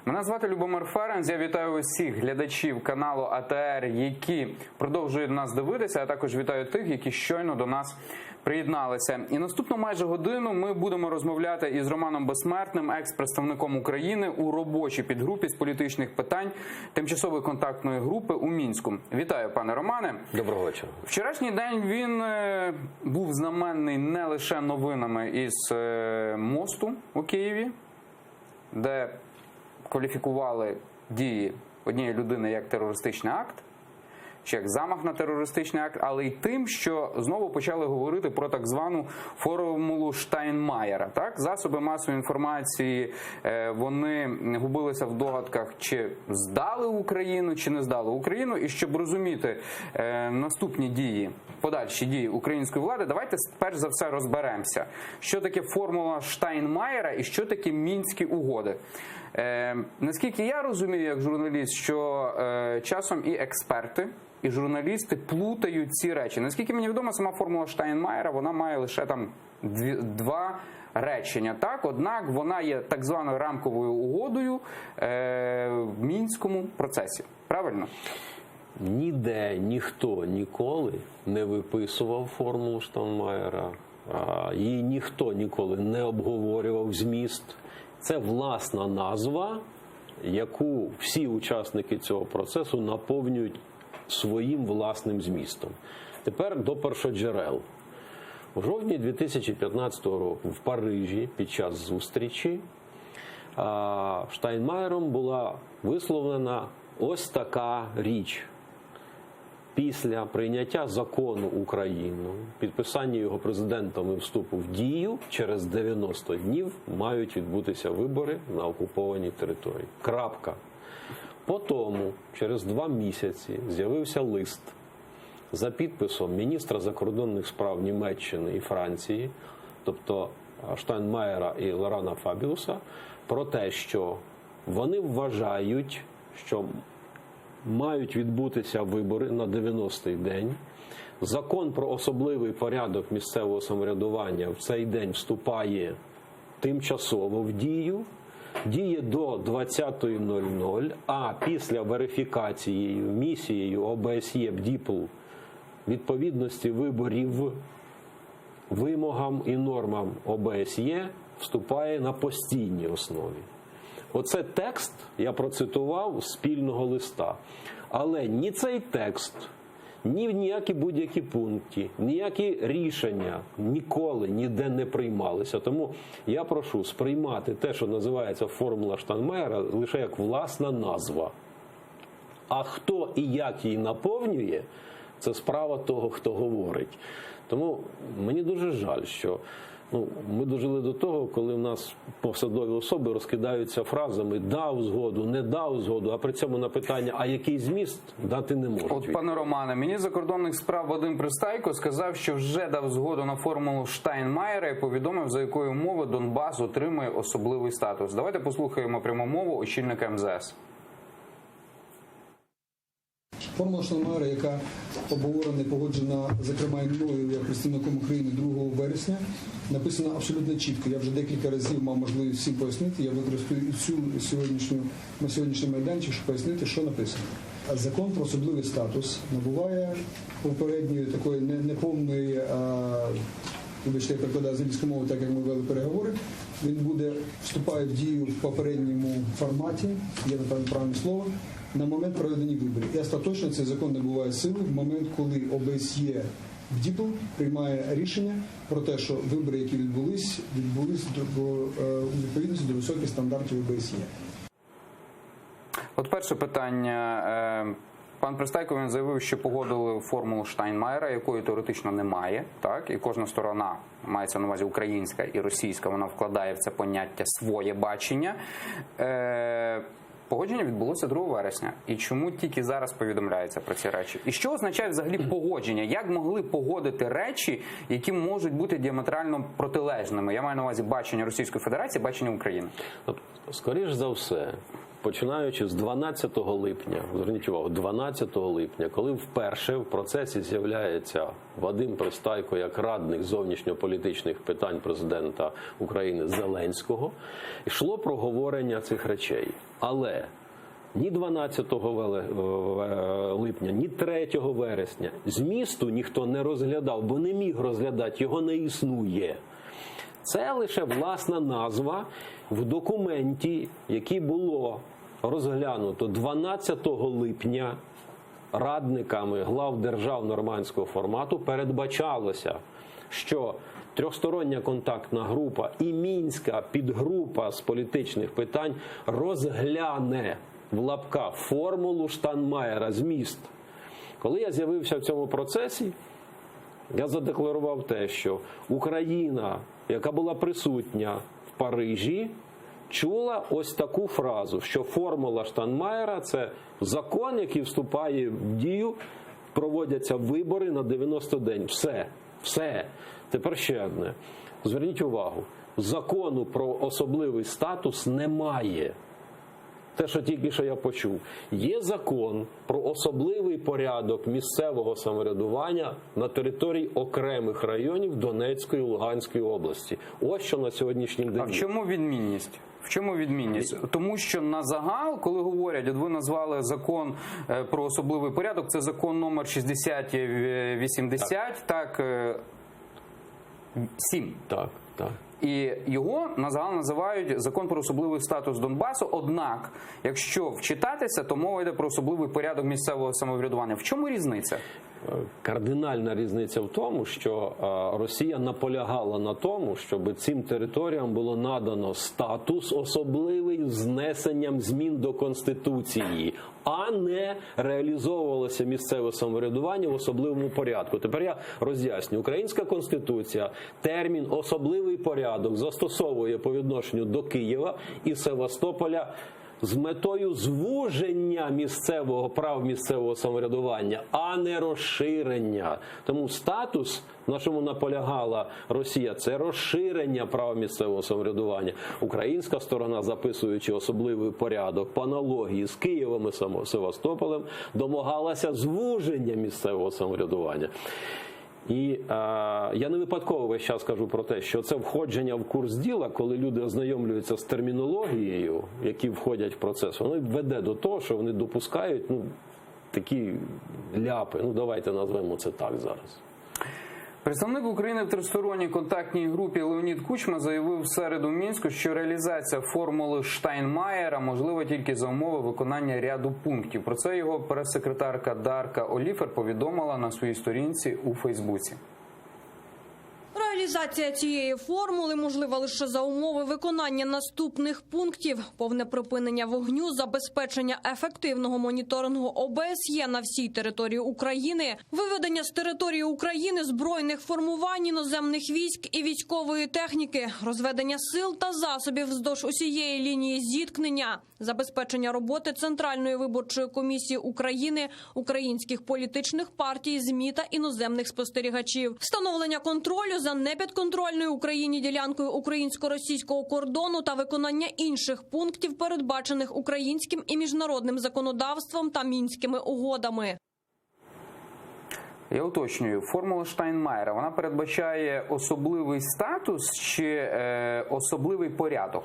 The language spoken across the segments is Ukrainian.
Мене звати Любомир Ференц, я вітаю усіх глядачів каналу АТР, які продовжують нас дивитися, а також вітаю тих, які щойно до нас приєдналися. І наступну майже годину ми будемо розмовляти із Романом Безсмертним, екс-представником України у робочій підгрупі з політичних питань Тимчасової контактної групи у Мінську. Вітаю, пане Романе. Доброго вечора. Вчорашній день він був знаменний не лише новинами із мосту у Києві, де кваліфікували дії однієї людини як терористичний акт, чи як замах на терористичний акт, але й тим, що знову почали говорити про так звану формулу Штайнмаєра. Так? Засоби масової інформації, вони губилися в догадках, чи здали Україну, чи не здали Україну. І щоб розуміти наступні дії, подальші дії української влади, давайте перш за все розберемося, що таке формула Штайнмаєра і що таке Мінські угоди. Наскільки я розумію, як журналіст, що часом і експерти, і журналісти плутають ці речі. Наскільки мені відомо, сама формула Штайнмаєра, вона має лише там два речення. Так? Однак вона є так званою рамковою угодою в Мінському процесі. Правильно? Ніде ніхто ніколи не виписував формулу Штайнмаєра, її ніхто ніколи не обговорював зміст. Це власна назва, яку всі учасники цього процесу наповнюють своїм власним змістом. Тепер до першоджерел. У жовтні 2015 року в Парижі під час зустрічі Штайнмаєром була висловлена ось така річ. Після прийняття закону України, підписання його президентом і вступу в дію, через 90 днів мають відбутися вибори на окупованій території. Крапка. Потому через 2 місяці з'явився лист за підписом міністра закордонних справ Німеччини і Франції, тобто Штайнмаєра і Лорана Фабіуса, про те, що вони вважають, що мають відбутися вибори на 90-й день. Закон про особливий порядок місцевого самоврядування в цей день вступає тимчасово в дію, діє до 20:00, а після верифікації місією ОБСЄ БДІПЛ відповідності виборів вимогам і нормам ОБСЄ вступає на постійній основі. Оце текст, я процитував, спільного листа. Але ні цей текст, ні ніякі будь-які пункти, ніякі рішення ніколи ніде не приймалися. Тому я прошу сприймати те, що називається формула Штайнмаєра, лише як власна назва. А хто і як її наповнює, це справа того, хто говорить. Тому мені дуже жаль, що ми дожили до того, коли в нас посадові особи розкидаються фразами «дав згоду», «не дав згоду», а при цьому на питання «а який зміст?» дати не можуть. От, пане Романе, міністр закордонних справ Вадим Пристайко сказав, що вже дав згоду на формулу Штайнмаєра і повідомив, за якою умови Донбас отримує особливий статус. Давайте послухаємо пряму мову очільника МЗС. Формула Штайнмаєра, яка обговорена і погоджена, зокрема, і мною, як представником України 2 вересня, написана абсолютно чітко. Я вже декілька разів мав можливість всім пояснити. Я використаю на сьогоднішній майданчик, щоб пояснити, що написано. Закон про особливий статус набуває попередньої такої неповної, вибачте, я перекладаю з англійської мови, так як ми вели переговори. Він вступає в дію в попередньому форматі, є, напевно, правильне слово, на момент проведення виборів. І остаточно цей закон набуває сили в момент, коли ОБСЄ БДІПЛ приймає рішення про те, що вибори, які відбулись у відповідності до високих стандартів ОБСЄ. От перше питання. Пан Пристайко, він заявив, що погодили формулу Штайнмаєра, якої теоретично немає, так? І кожна сторона, мається на увазі українська і російська, вона вкладає в це поняття своє бачення. Погодження відбулося 2 вересня. І чому тільки зараз повідомляється про ці речі? І що означає взагалі погодження? Як могли погодити речі, які можуть бути діаметрально протилежними? Я маю на увазі бачення Російської Федерації, бачення України. Скоріш за все, починаючи з 12 липня, зверніть увагу, 12 липня, коли вперше в процесі з'являється Вадим Пристайко як радник зовнішньополітичних питань президента України Зеленського, йшло проговорення цих речей. Але ні 12 липня, ні 3 вересня змісту ніхто не розглядав, бо не міг розглядати, його не існує. Це лише власна назва в документі, який було розглянуто 12 липня радниками глав держав нормандського формату, передбачалося, що трьохстороння контактна група і мінська підгрупа з політичних питань розгляне в лапках формулу Штайнмаєра зміст. Коли я з'явився в цьому процесі, я задекларував те, що Україна, яка була присутня в Парижі, чула ось таку фразу, що формула Штайнмаєра – це закон, який вступає в дію, проводяться вибори на 90 день. Все. Тепер ще одне. Зверніть увагу, закону про особливий статус немає. Те, що тільки що я почув. Є закон про особливий порядок місцевого самоврядування на території окремих районів Донецької і Луганської області. Ось що на сьогоднішній день. А в чому відмінність? В чому відмінність? Тому що на загал, коли говорять, от ви назвали закон про особливий порядок, це закон номер 6080, так 7. Так. І його на загал називають закон про особливий статус Донбасу. Однак, якщо вчитатися, то мова йде про особливий порядок місцевого самоврядування. В чому різниця? Кардинальна різниця в тому, що Росія наполягала на тому, щоб цим територіям було надано статус особливий з внесенням змін до Конституції, а не реалізовувалося місцеве самоврядування в особливому порядку. Тепер я роз'ясню. Українська Конституція термін «особливий порядок» застосовує по відношенню до Києва і Севастополя з метою звуження прав місцевого самоврядування, а не розширення. Тому статус, на чому наполягала Росія, це розширення прав місцевого самоврядування. Українська сторона, записуючи особливий порядок по аналогії з Києвом і Севастополем, домагалася звуження місцевого самоврядування. І я не випадково весь час кажу про те, що це входження в курс діла, коли люди ознайомлюються з термінологією, які входять в процес, воно веде до того, що вони допускають такі ляпи. Давайте назвемо це так зараз. Представник України в тристоронній контактній групі Леонід Кучма заявив в середу в Мінську, що реалізація формули Штайнмаєра можлива тільки за умови виконання ряду пунктів. Про це його прес-секретарка Дарка Оліфер повідомила на своїй сторінці у Фейсбуці. Реалізація цієї формули можлива лише за умови виконання наступних пунктів: повне припинення вогню, забезпечення ефективного моніторингу ОБСЄ на всій території України, виведення з території України збройних формувань, іноземних військ і військової техніки, розведення сил та засобів вздовж усієї лінії зіткнення, забезпечення роботи Центральної виборчої комісії України, українських політичних партій, ЗМІ та іноземних спостерігачів, встановлення контролю за непідконтрольною Україні ділянкою українсько-російського кордону та виконання інших пунктів, передбачених українським і міжнародним законодавством та мінськими угодами. Я уточнюю, формула Штайнмаєра, вона передбачає особливий статус чи особливий порядок?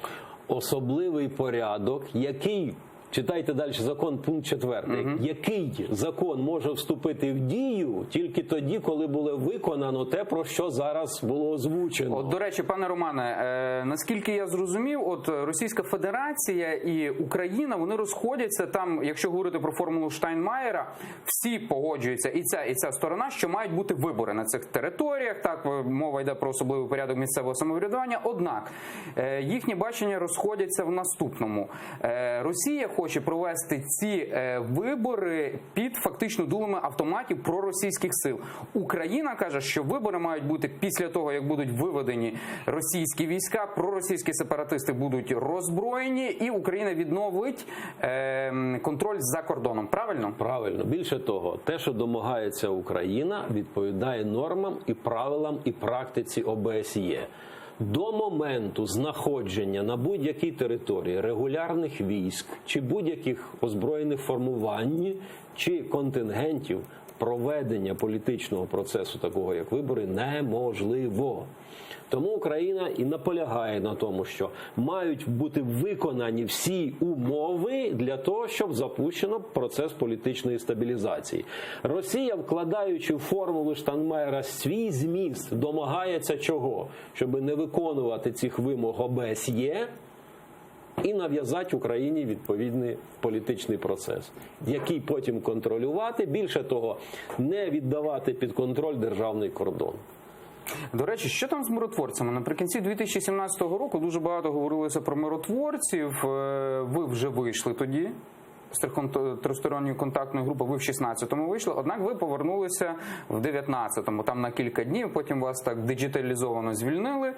Особливий порядок, який, читайте далі закон, пункт 4, який закон може вступити в дію тільки тоді, коли було виконано те, про що зараз було озвучено. От, до речі, пане Романе, наскільки я зрозумів, от Російська Федерація і Україна, вони розходяться там, якщо говорити про формулу Штайнмаєра, всі погоджуються, і ця сторона, що мають бути вибори на цих територіях, так, мова йде про особливий порядок місцевого самоврядування, однак їхні бачення розходяться в наступному. Росія хоче провести ці вибори під фактично дулами автоматів проросійських сил. Україна каже, що вибори мають бути після того, як будуть виведені російські війська, проросійські сепаратисти будуть роззброєні, і Україна відновить контроль за кордоном. Правильно? Правильно. Більше того, те, що домагається Україна, відповідає нормам і правилам і практиці ОБСЄ. до моменту знаходження на будь-якій території регулярних військ чи будь-яких озброєних формувань чи контингентів проведення політичного процесу, такого як вибори, неможливо. Тому Україна і наполягає на тому, що мають бути виконані всі умови для того, щоб запущено процес політичної стабілізації. Росія, вкладаючи в формулу Штайнмаєра свій зміст, домагається чого? Щоб не виконувати цих вимог ОБСЄ і нав'язати Україні відповідний політичний процес, який потім контролювати, більше того, не віддавати під контроль державний кордон. До речі, що там з миротворцями? Наприкінці 2017 року дуже багато говорилося про миротворців. Ви вже вийшли тоді з тристоронньої контактної групи, ви в 16-му вийшли, однак ви повернулися в 19-му, там на кілька днів, потім вас так диджиталізовано звільнили.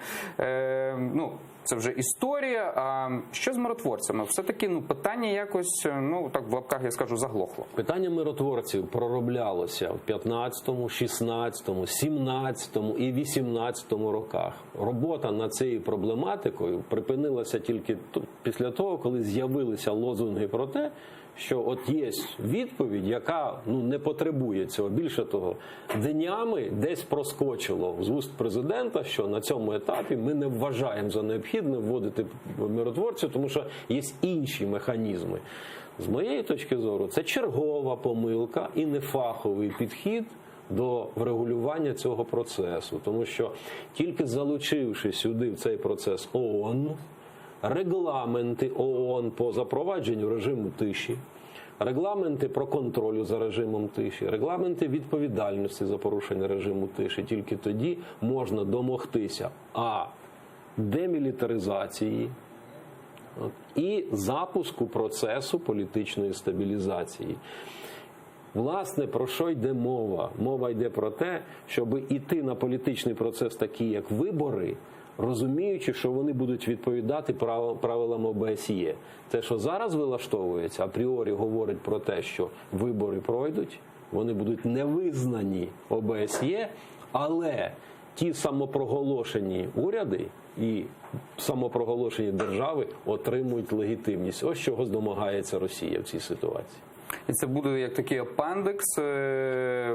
Це вже історія. А що з миротворцями? Все-таки питання якось, так в лапках я скажу, заглохло. Питання миротворців пророблялося в 15-му, 16-му, 17-му і 18-му роках. Робота над цією проблематикою припинилася тільки після того, коли з'явилися лозунги про те, що от є відповідь, яка не потребує цього. Більше того, днями десь проскочило з уст президента, що на цьому етапі ми не вважаємо за необхідне вводити миротворців, тому що є інші механізми. З моєї точки зору, це чергова помилка і нефаховий підхід до врегулювання цього процесу. Тому що тільки залучивши сюди в цей процес ООН, регламенти ООН по запровадженню режиму тиші, регламенти про контроль за режимом тиші, регламенти відповідальності за порушення режиму тиші, тільки тоді можна домогтися демілітаризації і запуску процесу політичної стабілізації. Власне, про що йде мова? Мова йде про те, щоб іти на політичний процес такий, як вибори, розуміючи, що вони будуть відповідати правилам ОБСЄ. Те, що зараз вилаштовується, апріорі говорить про те, що вибори пройдуть, вони будуть невизнані ОБСЄ, але ті самопроголошені уряди і самопроголошені держави отримують легітимність. Ось чого домагається Росія в цій ситуації. І це буде як такий апендикс?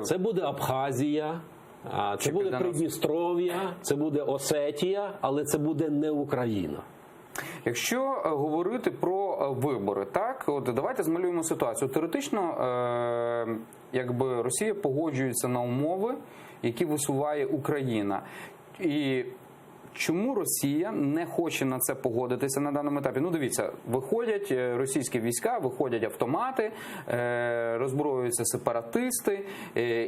Це буде Абхазія, це буде Придністров'я, це буде Осетія, але це буде не Україна. Якщо говорити про вибори, так, давайте змалюємо ситуацію. Теоретично, якби Росія погоджується на умови, які висуває Україна. І чому Росія не хоче на це погодитися на даному етапі? Дивіться, виходять російські війська, виходять автомати, роззброюються сепаратисти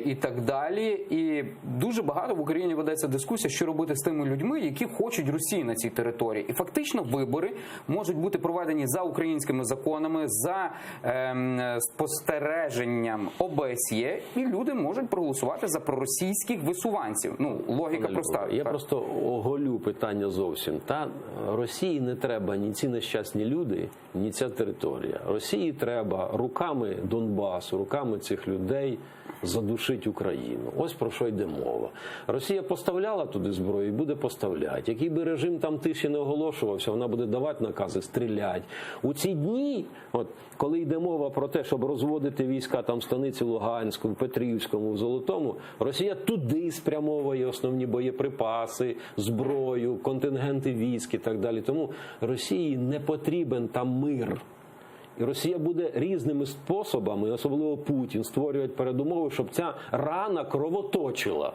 і так далі. І дуже багато в Україні ведеться дискусія, що робити з тими людьми, які хочуть Росії на цій території. І фактично вибори можуть бути проведені за українськими законами, за спостереженням ОБСЄ, і люди можуть проголосувати за проросійських висуванців. Логіка проста. Я просто оголю питання зовсім. Росії не треба ні ці нещасні люди, ні ця територія. Росії треба руками Донбасу, руками цих людей задушити Україну. Ось про що йде мова. Росія поставляла туди зброю і буде поставляти. Який би режим там тиші не оголошувався, вона буде давати накази стріляти. У ці дні, коли йде мова про те, щоб розводити війська там в станиці Луганську, в Петрівському, в Золотому, Росія туди спрямовує основні боєприпаси, зброю, контингенти військ і так далі. Тому Росії не потрібен там мир. І Росія буде різними способами, особливо Путін, створювати передумови, щоб ця рана кровоточила.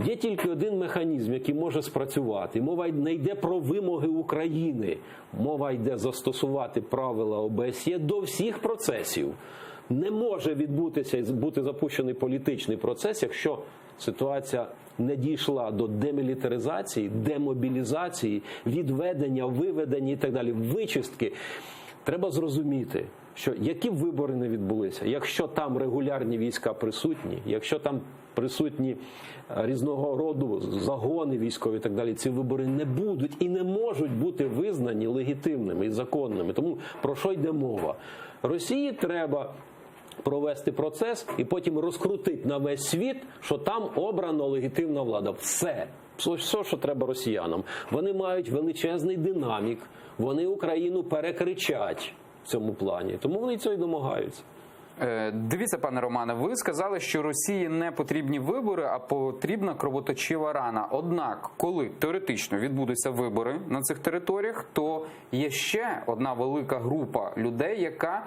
Є тільки один механізм, який може спрацювати. Мова не йде про вимоги України. Мова йде застосувати правила ОБСЄ до всіх процесів. Не може відбутися і бути запущений політичний процес, якщо ситуація не дійшла до демілітаризації, демобілізації, відведення, виведення і так далі, вичистки. Треба зрозуміти, що які б вибори не відбулися, якщо там регулярні війська присутні, якщо там присутні різного роду загони військові і так далі, ці вибори не будуть і не можуть бути визнані легітимними і законними. Тому про що йде мова? Росії треба провести процес і потім розкрутити на весь світ, що там обрана легітимна влада. Все, що треба росіянам. Вони мають величезний динамік, вони Україну перекричать в цьому плані, тому вони цього й домагаються. Дивіться, пане Романе, ви сказали, що Росії не потрібні вибори, а потрібна кровоточива рана. Однак, коли теоретично відбудуться вибори на цих територіях, то є ще одна велика група людей, яка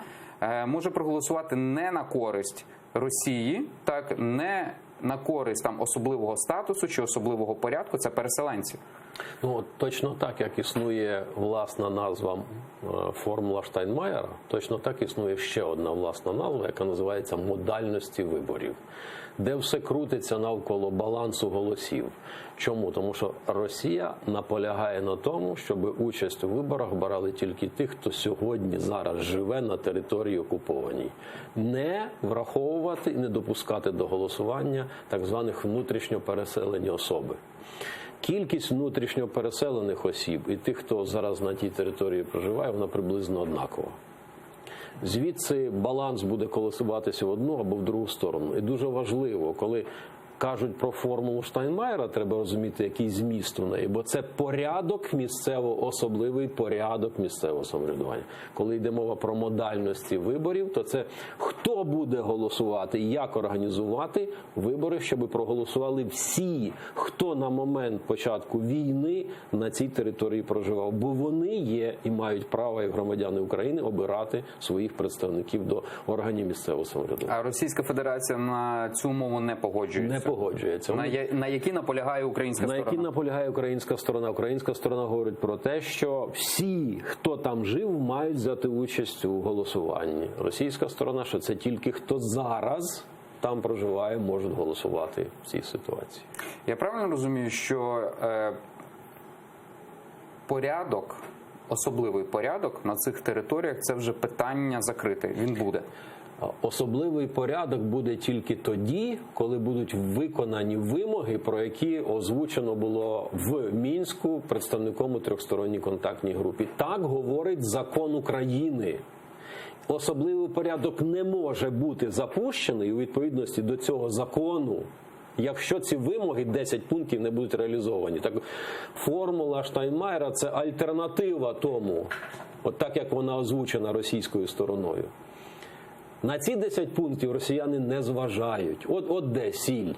може проголосувати не на користь Росії, так, не на користь там особливого статусу чи особливого порядку, це переселенці. Ну, точно так, як існує власна назва формула Штайнмаєра, точно так існує ще одна власна назва, яка називається модальності виборів, де все крутиться навколо балансу голосів. Чому? Тому що Росія наполягає на тому, щоб участь у виборах брали тільки ті, хто сьогодні, зараз живе на території окупованій. Не враховувати, не допускати до голосування так званих внутрішньо переселені особи. Кількість внутрішньо переселених осіб і тих, хто зараз на тій території проживає, вона приблизно однакова. Звідси баланс буде колесуватися в одну або в другу сторону. І дуже важливо, коли кажуть про формулу Штайнмаєра, треба розуміти, який зміст у неї, бо це порядок місцевого, особливий порядок місцевого самоврядування. Коли йде мова про модальності виборів, то це хто буде голосувати, як організувати вибори, щоб проголосували всі, хто на момент початку війни на цій території проживав. Бо вони є і мають право, як громадяни України, обирати своїх представників до органів місцевого самоврядування. А Російська Федерація на цю умову не погоджується? Не погоджується. На які наполягає українська сторона? На які наполягає українська сторона? Українська сторона говорить про те, що всі, хто там жив, мають взяти участь у голосуванні. Російська сторона, що це тільки хто зараз там проживає, можуть голосувати в цій ситуації. Я правильно розумію, що порядок, особливий порядок на цих територіях – це вже питання закрите, він буде? Особливий порядок буде тільки тоді, коли будуть виконані вимоги, про які озвучено було в Мінську представником у трьохсторонній контактній групі. Так говорить закон України. Особливий порядок не може бути запущений у відповідності до цього закону, якщо ці вимоги, 10 пунктів, не будуть реалізовані. Так, формула Штайнмаєра – це альтернатива тому, от так, як вона озвучена російською стороною. На ці 10 пунктів росіяни не зважають. От де сіль.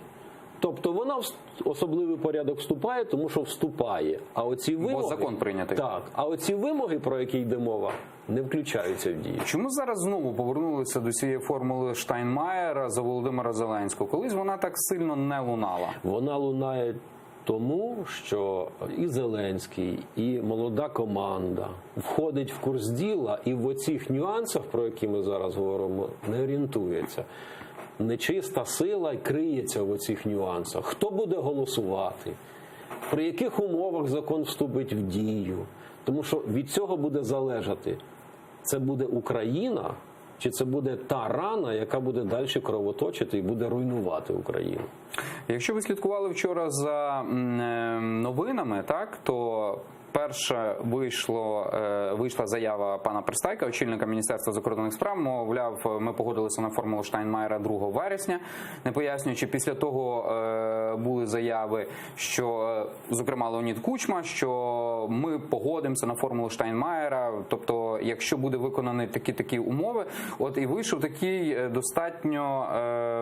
Тобто вона в особливий порядок вступає, тому що вступає. А оці вимоги, бо закон прийнятий. Так, а оці вимоги, про які йде мова, не включаються в дію. Чому зараз знову повернулися до цієї формули Штайнмаєра за Володимира Зеленського? Колись вона так сильно не лунала. Вона лунає тому, що і Зеленський, і молода команда входить в курс діла і в оцих нюансах, про які ми зараз говоримо, не орієнтується. Нечиста сила криється в оцих нюансах. Хто буде голосувати? При яких умовах закон вступить в дію? Тому що від цього буде залежати, це буде Україна, чи це буде та рана, яка буде далі кровоточити і буде руйнувати Україну. Якщо ви слідкували вчора за новинами, так, то перша вийшла заява пана Пристайка, очільника Міністерства закордонних справ, мовляв, ми погодилися на формулу Штайнмаєра 2 вересня, не пояснюючи. Після того були заяви, що, зокрема, Леонід Кучма, що ми погодимося на формулу Штайнмаєра, тобто, якщо буде виконані такі умови, от і вийшов такий достатньо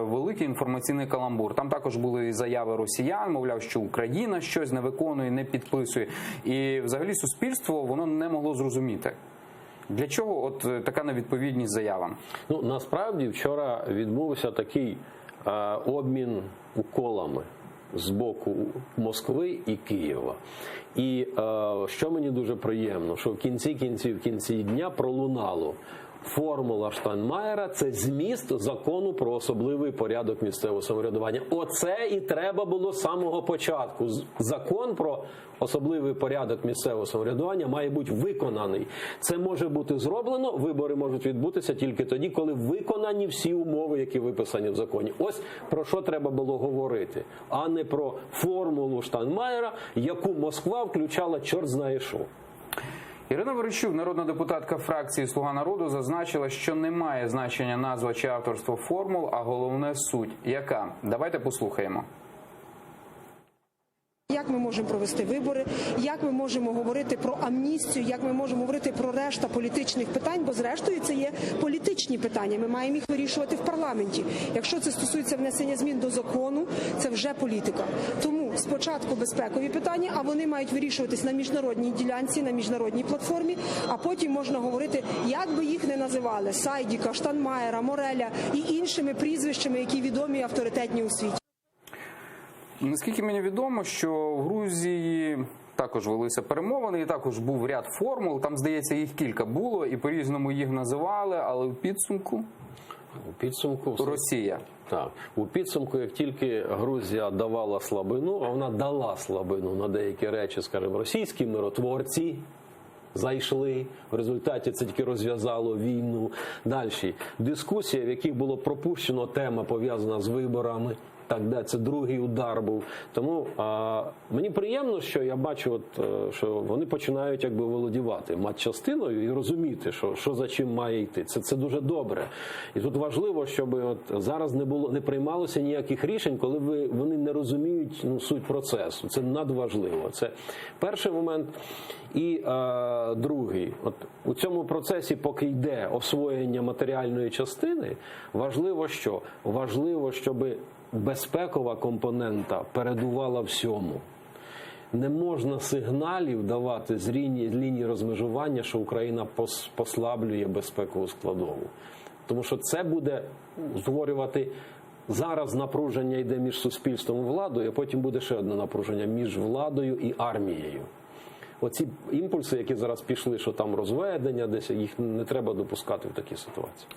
великий інформаційний каламбур. Там також були заяви росіян, мовляв, що Україна щось не виконує, не підписує. І взагалі суспільство, воно не могло зрозуміти. Для чого от така невідповідність заявам? Ну, насправді, вчора відбувся такий обмін уколами з боку Москви і Києва. І що мені дуже приємно, що в кінці дня пролунало: формула Штайнмаєра – це зміст закону про особливий порядок місцевого самоврядування. Оце і треба було з самого початку. Закон про особливий порядок місцевого самоврядування має бути виконаний. Це може бути зроблено, вибори можуть відбутися тільки тоді, коли виконані всі умови, які виписані в законі. Ось про що треба було говорити, а не про формулу Штайнмаєра, яку Москва включала чорт знає що. Ірина Верещук, народна депутатка фракції «Слуга народу», зазначила, що немає значення назва чи авторство формул, а головне – суть. Яка? Давайте послухаємо. Як ми можемо провести вибори, як ми можемо говорити про амністію, як ми можемо говорити про решта політичних питань, бо зрештою це є політичні питання, ми маємо їх вирішувати в парламенті. Якщо це стосується внесення змін до закону, це вже політика. Тому спочатку безпекові питання, а вони мають вирішуватись на міжнародній ділянці, на міжнародній платформі, а потім можна говорити, як би їх не називали – Сайдіка, Штайнмаєра, Мореля і іншими прізвищами, які відомі і авторитетні у світі. Наскільки мені відомо, що в Грузії також велися перемовини, і також був ряд формул, там, здається, їх кілька було, і по-різному їх називали, але в підсумку Росія. Так, у підсумку, як тільки Грузія давала слабину, а вона дала слабину на деякі речі, скажімо, російські миротворці зайшли, в результаті це тільки розв'язало війну. Далі дискусія, в яких було пропущено тема, пов'язана з виборами. Так, де це другий удар був. Тому мені приємно, що я бачу, що вони починають якби володівати матчастиною і розуміти, що за чим має йти. Це дуже добре. І тут важливо, щоб зараз не приймалося ніяких рішень, коли вони не розуміють суть процесу. Це надважливо. Це перший момент. І другий, у цьому процесі, поки йде освоєння матеріальної частини, важливо що? Важливо, щоб безпекова компонента передувала всьому. Не можна сигналів давати з лінії розмежування, що Україна послаблює безпекову складову. Тому що це буде створювати зараз напруження йде між суспільством і владою, а потім буде ще одне напруження між владою і армією. Оці імпульси, які зараз пішли, що там розведення, десь їх не треба допускати в такій ситуації.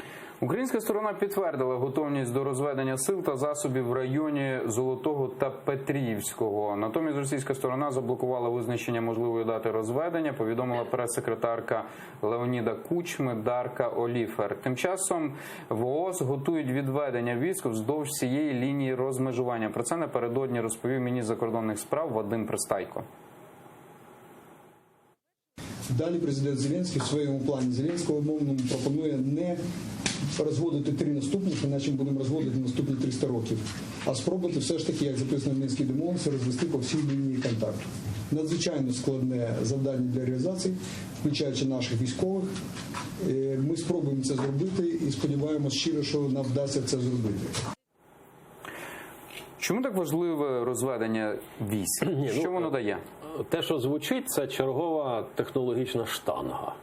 Українська сторона підтвердила готовність до розведення сил та засобів в районі Золотого та Петрівського. Натомість російська сторона заблокувала визначення можливої дати розведення, повідомила прес-секретарка Леоніда Кучми Дарка Оліфер. Тим часом в ООС готують відведення військ вздовж всієї лінії розмежування. Про це напередодні розповів міністр закордонних справ Вадим Пристайко. Далі президент Зеленський в своєму плані Зеленського мовному пропонує не розводити 3 наступних, іначе ми будемо розводити наступні 300 років, а спробувати все ж таки, як записано в Мінській домовленості, розвести по всій лінії контакту. Надзвичайно складне завдання для реалізації, включаючи наших військових. Ми спробуємо це зробити і сподіваємося щиро, що нам вдасться це зробити. Чому так важливе розведення військ? Що воно дає? Те, що звучить, це чергова технологічна штанга.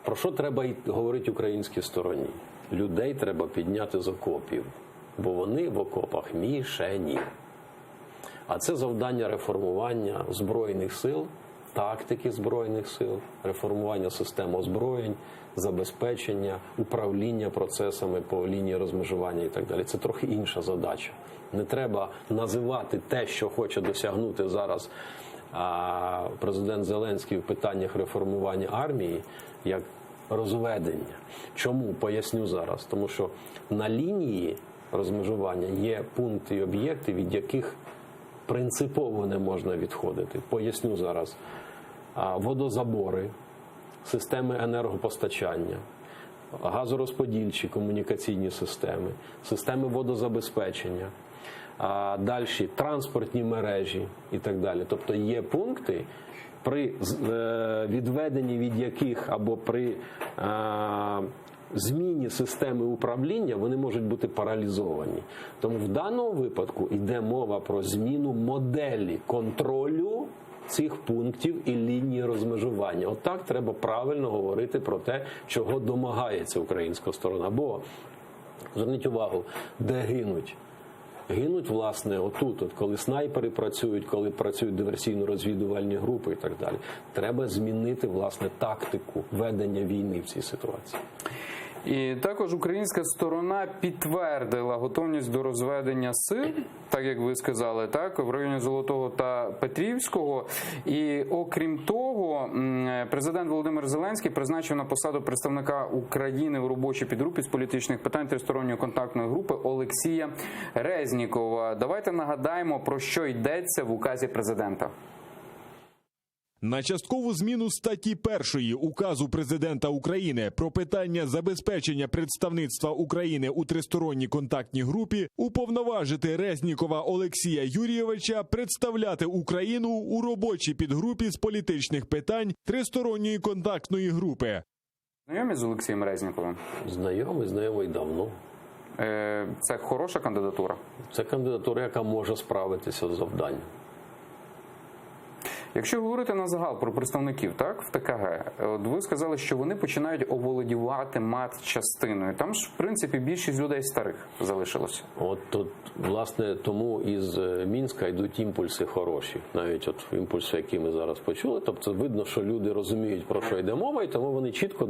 Про що треба говорити українській стороні? Людей треба підняти з окопів, бо вони в окопах мішені. А це завдання реформування Збройних сил, тактики Збройних сил, реформування системи озброєнь, забезпечення, управління процесами по лінії розмежування і так далі. Це трохи інша задача. Не треба називати те, що хоче досягнути зараз президент Зеленський в питаннях реформування армії, як розведення. Чому? Поясню зараз. Тому що на лінії розмежування є пункти і об'єкти, від яких принципово не можна відходити. Поясню зараз. Водозабори, системи енергопостачання, газорозподільчі комунікаційні системи, системи водозабезпечення, далі транспортні мережі і так далі. Тобто є пункти, при відведенні від яких або при зміні системи управління вони можуть бути паралізовані. Тому в даному випадку йде мова про зміну моделі контролю цих пунктів і лінії розмежування. Отак треба правильно говорити про те, чого домагається українська сторона. Бо, зверніть увагу, де гинуть? Гинуть, власне, отут, коли снайпери працюють, коли працюють диверсійно-розвідувальні групи і так далі. Треба змінити, власне, тактику ведення війни в цій ситуації. І також українська сторона підтвердила готовність до розведення сил, так як ви сказали, так, в районі Золотого та Петрівського. І окрім того, президент Володимир Зеленський призначив на посаду представника України в робочій підгрупі з політичних питань тристоронньої контактної групи Олексія Резнікова. Давайте нагадаємо, про що йдеться в указі президента. На часткову зміну статті 1 Указу Президента України про питання забезпечення представництва України у тристоронній контактній групі уповноважити Резнікова Олексія Юрійовича представляти Україну у робочій підгрупі з політичних питань тристоронньої контактної групи. Знайомі з Олексієм Резніковим? Знайомий давно. Це хороша кандидатура? Це кандидатура, яка може справитися з завданням. Якщо говорити на загал про представників, так, в ТКГ, от ви сказали, що вони починають оволодівати матчастиною. Там ж, в принципі, більшість людей старих залишилося. От тут, власне, тому із Мінська йдуть імпульси хороші. Навіть от імпульси, які ми зараз почули. Тобто видно, що люди розуміють, про що йде мова, і тому вони чітко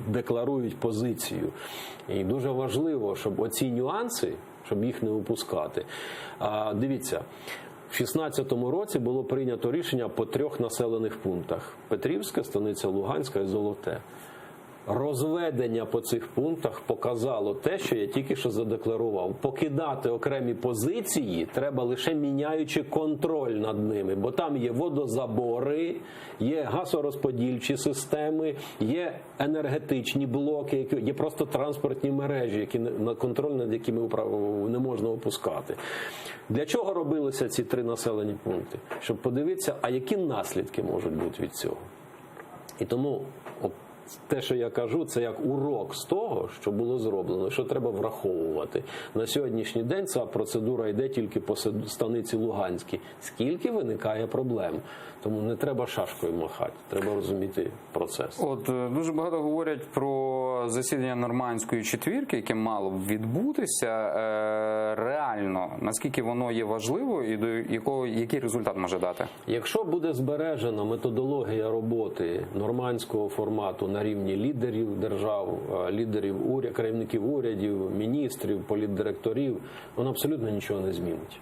декларують позицію. І дуже важливо, щоб оці нюанси, щоб їх не упускати. Дивіться, в 2016 році було прийнято рішення по 3 населених пунктах: Петрівська, Станиця Луганська і Золоте. Розведення по цих пунктах показало те, що я тільки що задекларував. Покидати окремі позиції треба лише міняючи контроль над ними, бо там є водозабори, є газорозподільчі системи, є енергетичні блоки, є просто транспортні мережі, які на контроль над якими не можна опускати. Для чого робилися ці 3 населені пункти? Щоб подивитися, а які наслідки можуть бути від цього. І тому те, що я кажу, це як урок з того, що було зроблено, що треба враховувати. На сьогоднішній день ця процедура йде тільки по Станиці Луганській. Скільки виникає проблем? Тому не треба шашкою махати, треба розуміти процес. От дуже багато говорять про засідання Нормандської четвірки, яке мало б відбутися. Реально, наскільки воно є важливо і до який результат може дати? Якщо буде збережена методологія роботи нормандського формату на рівні лідерів держав, керівників урядів, міністрів, політдиректорів, воно абсолютно нічого не змінить.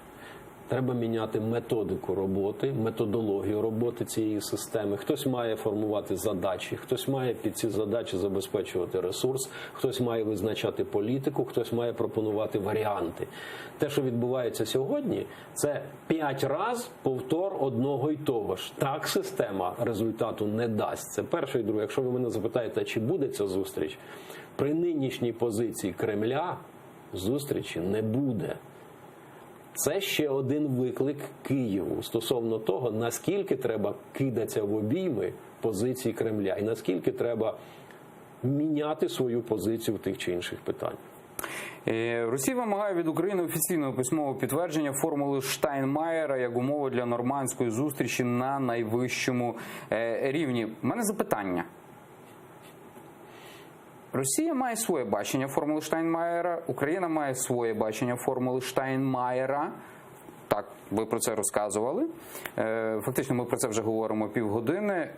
Треба міняти методику роботи, методологію роботи цієї системи. Хтось має формувати задачі, хтось має під ці задачі забезпечувати ресурс, хтось має визначати політику, хтось має пропонувати варіанти. Те, що відбувається сьогодні, це 5 разів повтор одного й того ж. Так система результату не дасть. Це перше і друге. Якщо ви мене запитаєте, чи буде ця зустріч, при нинішній позиції Кремля зустрічі не буде. Це ще один виклик Києву стосовно того, наскільки треба кидатися в обійми позиції Кремля і наскільки треба міняти свою позицію в тих чи інших питаннях. Росія вимагає від України офіційного письмового підтвердження формули Штайнмаєра як умови для нормандської зустрічі на найвищому рівні. У мене запитання. Росія має своє бачення формули Штайнмаєра, Україна має своє бачення формули Штайнмаєра. Так, ви про це розказували. Фактично, ми про це вже говоримо півгодини.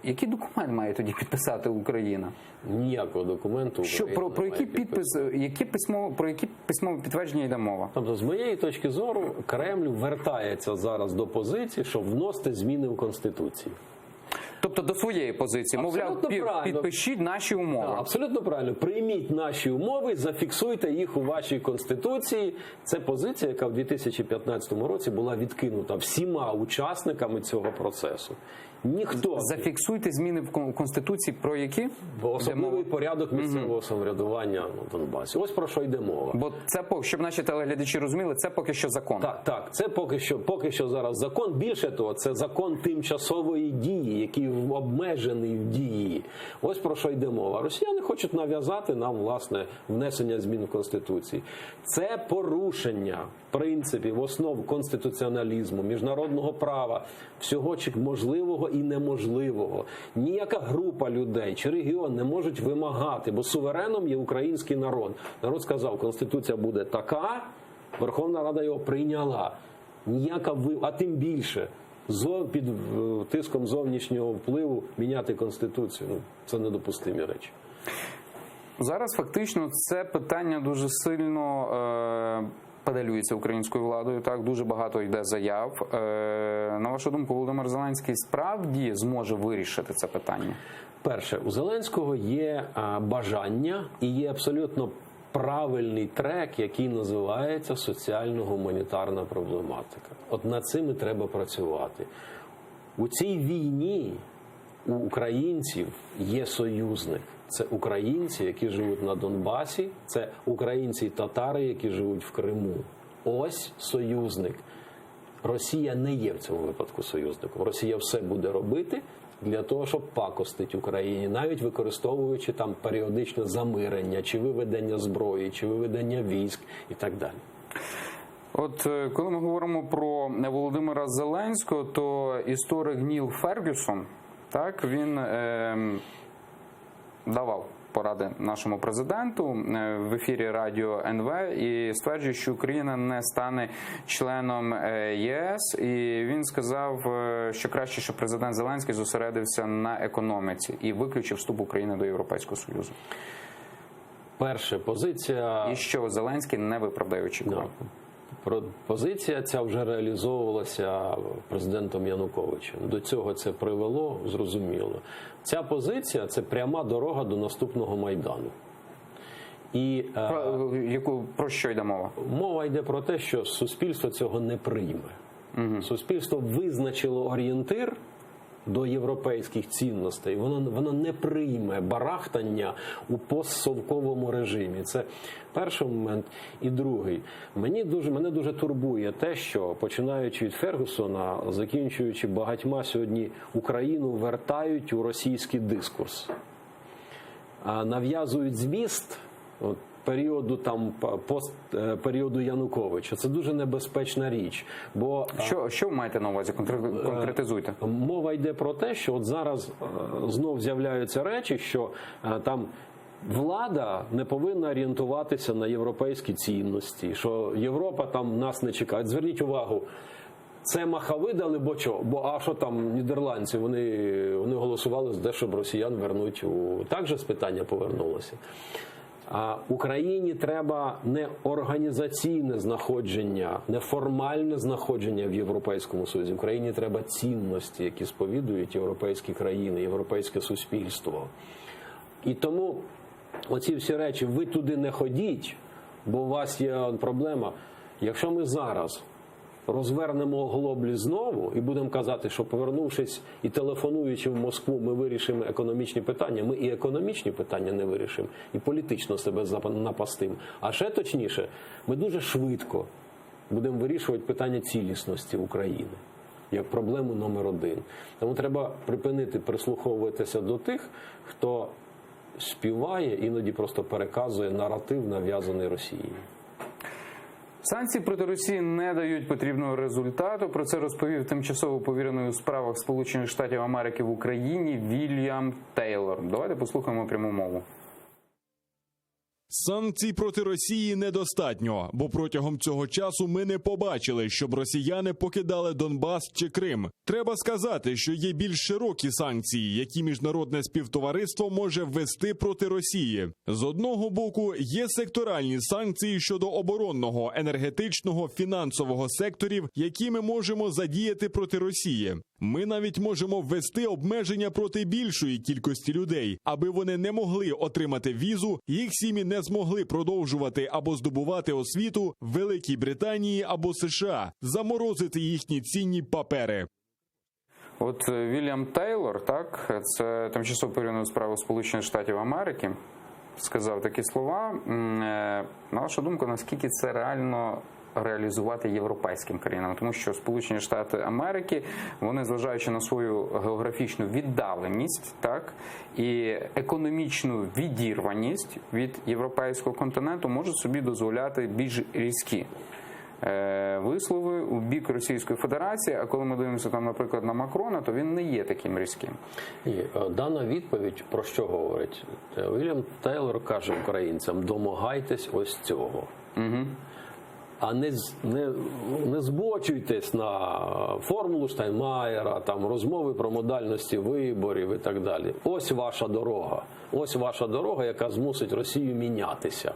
Який документ має тоді підписати Україна? Ніякого документу Україна про який письмове підтвердження йде мова? Тобто, з моєї точки зору, Кремль вертається зараз до позиції, щоб вносити зміни в Конституцію. Тобто до своєї позиції, мовляв, підпишіть наші умови. Так, абсолютно правильно. Прийміть наші умови, зафіксуйте їх у вашій Конституції. Це позиція, яка в 2015 році була відкинута всіма учасниками цього процесу. Ніхто. Зафіксуйте зміни в Конституції про які? Особливий порядок місцевого самоврядування на Донбасі. Ось про що йде мова. Бо це, щоб наші телеглядачі розуміли, це поки що закон. Так, це поки що зараз закон. Більше того, це закон тимчасової дії, який обмежений в дії. Ось про що йде мова. Росіяни хочуть нав'язати нам, власне, внесення змін в Конституції. Це порушення принципів, основ конституціоналізму, міжнародного права, всього можливого і неможливого. Ніяка група людей чи регіон не можуть вимагати, бо сувереном є український народ. Народ сказав, Конституція буде така, Верховна Рада його прийняла. А тим більше, під тиском зовнішнього впливу міняти Конституцію. Це недопустимі речі. Зараз фактично це питання дуже сильно педалюється українською владою. Так, дуже багато йде заяв. На вашу думку, Володимир Зеленський справді зможе вирішити це питання? Перше, у Зеленського є бажання і є абсолютно правильний трек, який називається соціально-гуманітарна проблематика. От над цим і треба працювати. У цій війні у українців є союзник. Це українці, які живуть на Донбасі, це українці і татари, які живуть в Криму. Ось союзник. Росія не є в цьому випадку союзником. Росія все буде робити для того, щоб пакостити Україні, навіть використовуючи там періодичне замирення, чи виведення зброї, чи виведення військ і так далі. От коли ми говоримо про Володимира Зеленського, то історик Ніл Фергюсон, так, він давав поради нашому президенту в ефірі радіо НВ і стверджує, що Україна не стане членом ЄС. І він сказав, що краще, щоб президент Зеленський зосередився на економіці і виключив вступ України до Європейського Союзу. Перша позиція... І що Зеленський не виправдає очікувань. Позиція ця вже реалізовувалася президентом Януковичем. До цього це привело, зрозуміло. Ця позиція – це пряма дорога до наступного Майдану. І, про що йде мова? Мова йде про те, що суспільство цього не прийме. Суспільство визначило орієнтир до європейських цінностей, воно не прийме барахтання у постсовковому режимі. Це перший момент. І другий. Мене дуже турбує те, що, починаючи від Фергюсона, закінчуючи багатьма сьогодні, Україну вертають у російський дискурс. Нав'язують зміст періоду періоду Януковича. Це дуже небезпечна річ. Бо що ви маєте на увазі? Конкретизуйте. Мова йде про те, що от зараз знов з'являються речі, що там влада не повинна орієнтуватися на європейські цінності, що Європа там нас не чекає. Зверніть увагу, це маха видали, а що там нідерландці, вони голосували за те, щоб росіян вернуть Так же з питання повернулося. А Україні треба не організаційне знаходження, не формальне знаходження в Європейському Союзі. Україні треба цінності, які сповідують європейські країни, європейське суспільство. І тому оці всі речі, ви туди не ходіть, бо у вас є проблема. Якщо ми зараз розвернемо глоблі знову і будемо казати, що повернувшись і телефонуючи в Москву, ми вирішимо економічні питання, ми і економічні питання не вирішимо, і політично себе напастимо. А ще точніше, ми дуже швидко будемо вирішувати питання цілісності України як проблему номер один. Тому треба припинити прислуховуватися до тих, хто співає, іноді просто переказує наратив, нав'язаний Росією. Санкції проти Росії не дають потрібного результату. Про це розповів тимчасово повірений у справах Сполучених Штатів Америки в Україні Вільям Тейлор. Давайте послухаємо пряму мову. Санкцій проти Росії недостатньо, бо протягом цього часу ми не побачили, щоб росіяни покидали Донбас чи Крим. Треба сказати, що є більш широкі санкції, які міжнародне співтовариство може ввести проти Росії. З одного боку, є секторальні санкції щодо оборонного, енергетичного, фінансового секторів, які ми можемо задіяти проти Росії. Ми навіть можемо ввести обмеження проти більшої кількості людей, аби вони не могли отримати візу, їх сім'ї не змогли продовжувати або здобувати освіту в Великій Британії або США, заморозити їхні цінні папери. От Вільям Тейлор, так, це тимчасово повірений у справах Сполучених Штатів Америки, сказав такі слова. На вашу думку, наскільки це реально реалізувати європейським країнам? Тому що Сполучені Штати Америки, вони, зважаючи на свою географічну віддаленість, так, і економічну відірваність від європейського континенту, можуть собі дозволяти більш різкі вислови у бік Російської Федерації, а коли ми дивимося там, наприклад, на Макрона, то він не є таким різким. Дана відповідь про що говорить? Вільям Тейлор каже українцям: домагайтесь ось цього. Угу. А не збочуйтесь на формулу Штайнмаєра, там розмови про модальності виборів і так далі. Ось ваша дорога. Ось ваша дорога, яка змусить Росію мінятися.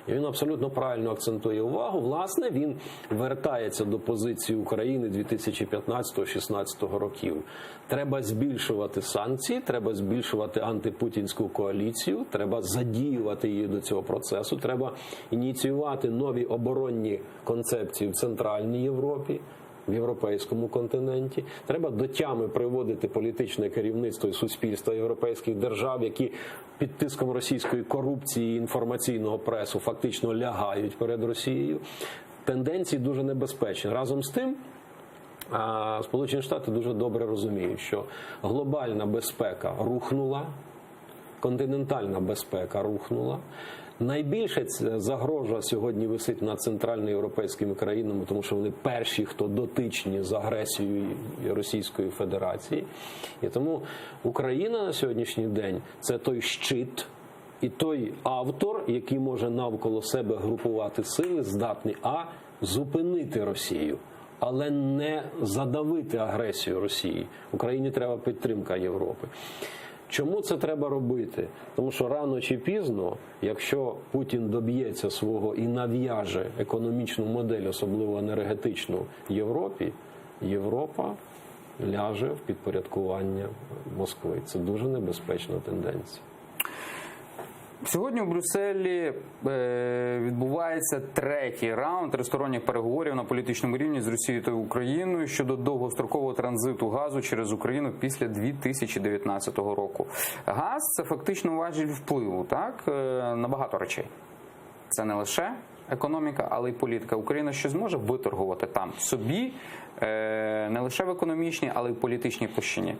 І він абсолютно правильно акцентує увагу. Власне, він вертається до позиції України 2015-16 років. Треба збільшувати санкції, треба збільшувати антипутінську коаліцію, треба задіювати її до цього процесу, треба ініціювати нові оборонні концепції в Центральній Європі, в європейському континенті. Треба до тями приводити політичне керівництво і суспільство європейських держав, які під тиском російської корупції і інформаційного пресу фактично лягають перед Росією. Тенденції дуже небезпечні. Разом з тим, Сполучені Штати дуже добре розуміють, що глобальна безпека рухнула, континентальна безпека рухнула. Найбільше загроза сьогодні висить над центральноєвропейськими країнами, тому що вони перші, хто дотичні з агресією Російської Федерації. І тому Україна на сьогоднішній день – це той щит і той автор, який може навколо себе групувати сили, здатний зупинити Росію, але не задавити агресію Росії. Україні треба підтримка Європи. Чому це треба робити? Тому що рано чи пізно, якщо Путін доб'ється свого і нав'яже економічну модель, особливо енергетичну Європі, Європа ляже в підпорядкування Москви. Це дуже небезпечна тенденція. Сьогодні у Брюсселі відбувається третій раунд тристоронніх переговорів на політичному рівні з Росією та Україною щодо довгострокового транзиту газу через Україну після 2019 року. Газ – це фактично важіль впливу, так, на багато речей. Це не лише економіка, але й політика. Україна що зможе виторгувати там собі, не лише в економічній, але й в політичній площині?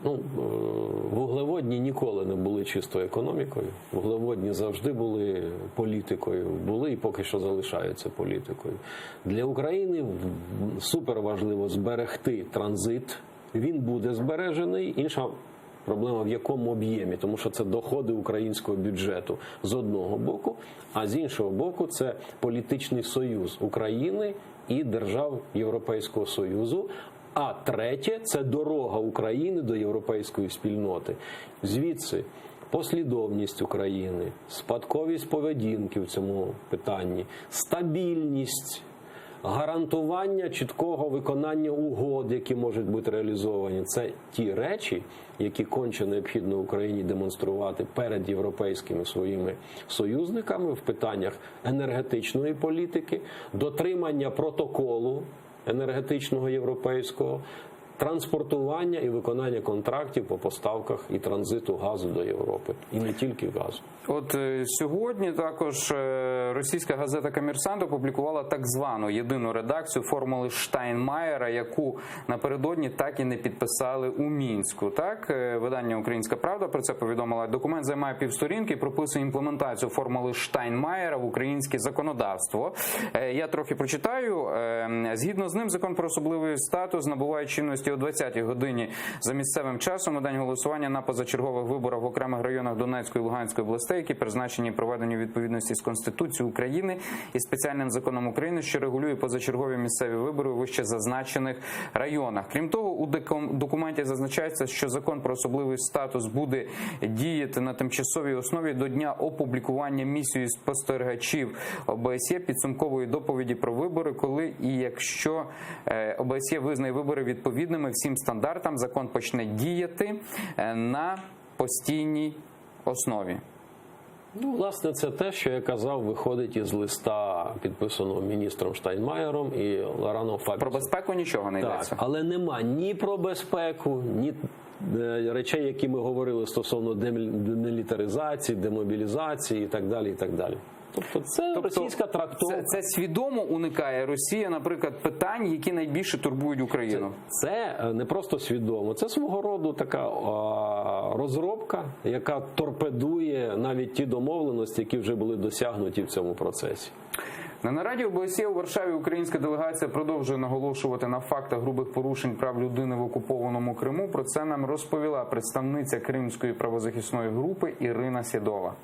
Вуглеводні ніколи не були чисто економікою. Вуглеводні завжди були політикою, були і поки що залишаються політикою. Для України супер важливо зберегти транзит. Він буде збережений. Інша проблема в якому об'ємі, тому що це доходи українського бюджету з одного боку, а з іншого боку це політичний союз України і держав Європейського Союзу. А третє – це дорога України до європейської спільноти. Звідси послідовність України, спадковість поведінки в цьому питанні, стабільність, гарантування чіткого виконання угод, які можуть бути реалізовані. Це ті речі, які конче необхідно Україні демонструвати перед європейськими своїми союзниками в питаннях енергетичної політики, дотримання протоколу енергетичного європейського, транспортування і виконання контрактів по поставках і транзиту газу до Європи. І не тільки газу. От сьогодні також російська газета «Коммерсант» опублікувала так звану єдину редакцію формули Штайнмаєра, яку напередодні так і не підписали у Мінську. Так, видання «Українська правда» про це повідомила. Документ займає півсторінки і прописує імплементацію формули Штайнмаєра в українське законодавство. Я трохи прочитаю. Згідно з ним, закон про особливий статус набуває чинності о 20-й годині за місцевим часом у день голосування на позачергових виборах в окремих районах Донецької і Луганської областей, які призначені проведенню відповідності з Конституцією України і спеціальним законом України, що регулює позачергові місцеві вибори у вище зазначених районах. Крім того, у документі зазначається, що закон про особливий статус буде діяти на тимчасовій основі до дня опублікування місією спостерігачів ОБСЄ підсумкової доповіді про вибори, коли і якщо ОБСЄ визнає вибори відповідними всім стандартам, закон почне діяти на постійній основі. Власне, це те, що я казав, виходить із листа, підписаного міністром Штайнмаєром і Лораном Фабіусом. Про безпеку нічого не йдеться. Так, але нема ні про безпеку, ні речей, які ми говорили стосовно демілітаризації, демобілізації і так далі, і так далі. Тобто це російська трактовка. Це свідомо уникає Росія, наприклад, питань, які найбільше турбують Україну. Це не просто свідомо, це свого роду така розробка, яка торпедує навіть ті домовленості, які вже були досягнуті в цьому процесі. На нараді ОБСЄ у Варшаві українська делегація продовжує наголошувати на фактах грубих порушень прав людини в окупованому Криму. Про це нам розповіла представниця Кримської правозахисної групи Ірина Сєдова.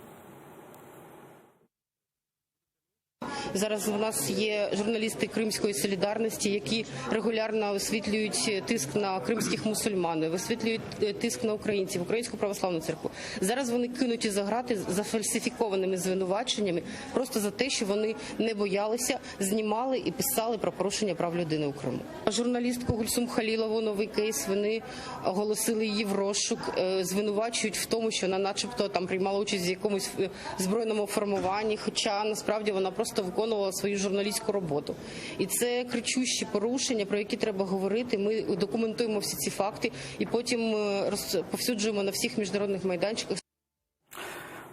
Зараз у нас є журналісти Кримської солідарності, які регулярно висвітлюють тиск на кримських мусульман, висвітлюють тиск на українців, Українську православну церкву. Зараз вони кинуті за грати за фальсифікованими звинуваченнями, просто за те, що вони не боялися, знімали і писали про порушення прав людини у Криму. Журналістку Гульсум Халілову, новий кейс, вони оголосили її в розшук, звинувачують в тому, що вона начебто там приймала участь в якомусь збройному формуванні, хоча насправді вона просто виконувала виконувала свою журналістську роботу. І це кричущі порушення, про які треба говорити. Ми документуємо всі ці факти і потім розповсюджуємо на всіх міжнародних майданчиках.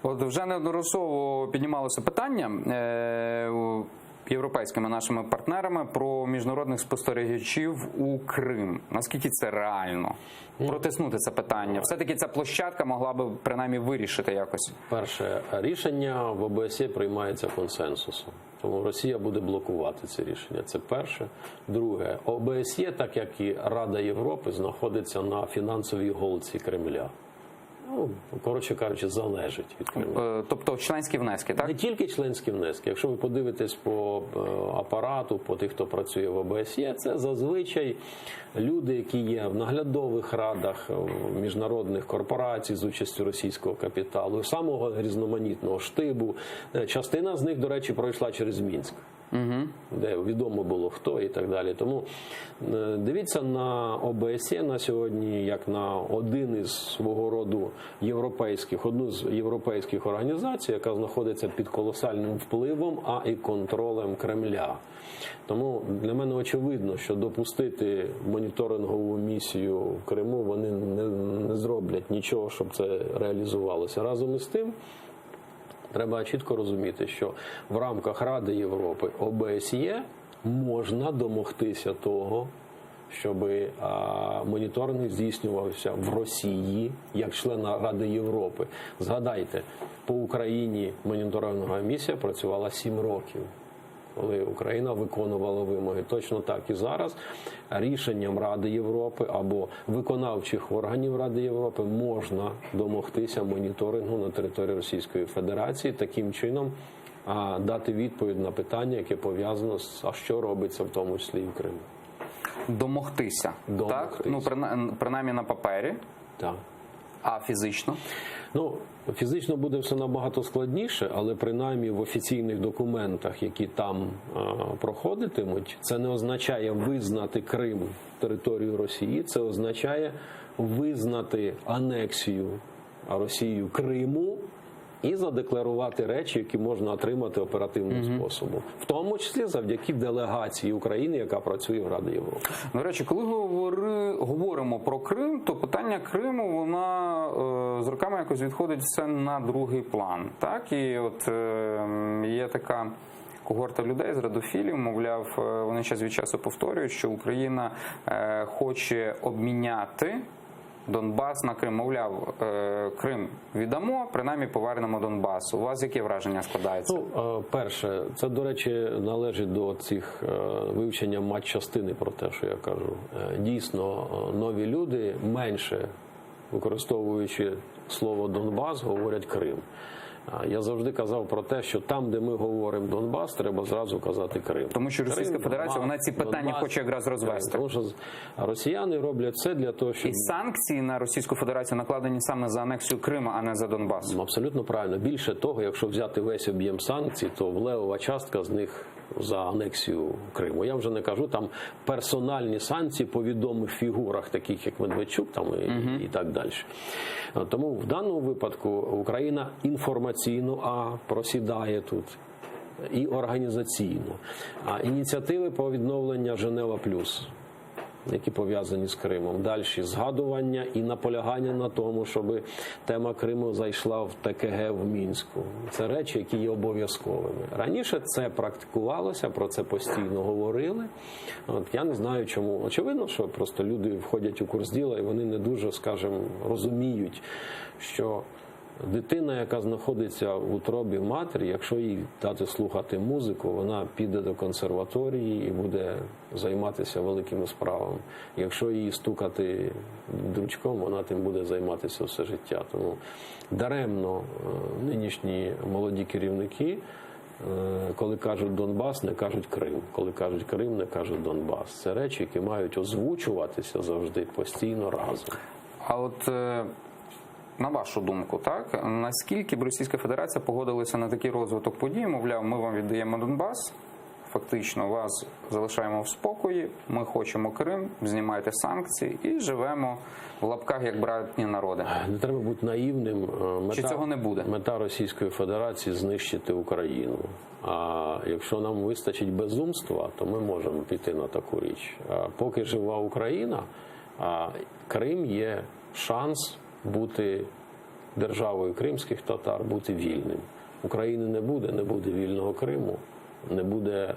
От вже неодноразово піднімалося питання європейськими нашими партнерами про міжнародних спостерігачів у Крим. Наскільки це реально? Протиснути це питання. Все-таки ця площадка могла би принаймні вирішити якось. Перше, рішення в ОБСЄ приймається консенсусом. Тому Росія буде блокувати це рішення. Це перше. Друге, ОБСЄ, так як і Рада Європи, знаходиться на фінансовій голці Кремля. Ну, коротше кажучи, залежить від Кремля. Тобто членські внески, так? Не тільки членські внески. Якщо ви подивитесь по апарату, по тих, хто працює в ОБСЄ, це зазвичай люди, які є в наглядових радах міжнародних корпорацій з участю російського капіталу, самого різноманітного штибу. Частина з них, до речі, пройшла через Мінськ. Де відомо було хто і так далі. Тому дивіться на ОБСЄ на сьогодні як на один із свого роду одну з європейських організацій, яка знаходиться під колосальним впливом, а і контролем Кремля. Тому для мене очевидно, що допустити моніторингову місію в Криму вони не зроблять нічого, щоб це реалізувалося. Разом із тим, треба чітко розуміти, що в рамках Ради Європи, ОБСЄ можна домогтися того, щоб моніторинг здійснювався в Росії як члена Ради Європи. Згадайте, по Україні моніторингова місія працювала 7 років. Коли Україна виконувала вимоги. Точно так і зараз рішенням Ради Європи або виконавчих органів Ради Європи можна домогтися моніторингу на території Російської Федерації, таким чином дати відповідь на питання, яке пов'язано з а що робиться в тому числі і в Криму. Домогтися. Так? Ну, принаймні на папері. Так. А фізично? Ну, фізично буде все набагато складніше, але принаймні в офіційних документах, які там проходитимуть, це не означає визнати Крим територією Росії, це означає визнати анексію Росією Криму і задекларувати речі, які можна отримати оперативним способом. В тому числі завдяки делегації України, яка працює в Раді Європи. До речі, коли говоримо про Крим, то питання Криму, вона з роками якось відходить все на другий план. Так? І от є така когорта людей з радофілів, мовляв, вони час від часу повторюють, що Україна хоче обміняти Донбас на Крим. Мовляв, Крим віддамо, принаймні повернемо Донбас. У вас яке враження складається? Ну, перше, це, до речі, належить до цих вивчення матчастини про те, що я кажу. Дійсно, нові люди менше, використовуючи слово Донбас, говорять Крим. Я завжди казав про те, що там, де ми говоримо Донбас, треба зразу казати Крим. Тому що Російська Крим, Федерація, Донбас, вона ці питання Донбас, хоче якраз розвести. Тому що росіяни роблять все для того, щоб... І санкції на Російську Федерацію накладені саме за анексію Криму, а не за Донбас. Абсолютно правильно. Більше того, якщо взяти весь об'єм санкцій, то левова частка з них за анексію Криму. Я вже не кажу, там персональні санкції по відомих фігурах, таких як Медведчук там, і так далі. Тому в даному випадку Україна інформаційно просідає тут і організаційно. А ініціативи по відновленню Женева Плюс, які пов'язані з Кримом. Далі згадування і наполягання на тому, щоб тема Криму зайшла в ТКГ в Мінську. Це речі, які є обов'язковими. Раніше це практикувалося, про це постійно говорили. От, я не знаю чому. Очевидно, що просто люди входять у курс діла і вони не дуже, скажімо, розуміють, що дитина, яка знаходиться в утробі матері, якщо їй дати слухати музику, вона піде до консерваторії і буде займатися великими справами. Якщо їй стукати дручком, вона тим буде займатися все життя. Тому даремно нинішні молоді керівники, коли кажуть Донбас, не кажуть Крим. Коли кажуть Крим, не кажуть Донбас. Це речі, які мають озвучуватися завжди постійно разом. А от на вашу думку, так, наскільки б Російська Федерація погодилася на такий розвиток подій, мовляв, ми вам віддаємо Донбас, фактично вас залишаємо в спокої, ми хочемо Крим, знімайте санкції і живемо в лапках як братні народи. Не треба бути наївним. Чи цього не буде? Мета Російської Федерації – знищити Україну. А якщо нам вистачить безумства, то ми можемо піти на таку річ. Поки жива Україна, Крим є шанс бути державою кримських татар, бути вільним. України не буде вільного Криму, не буде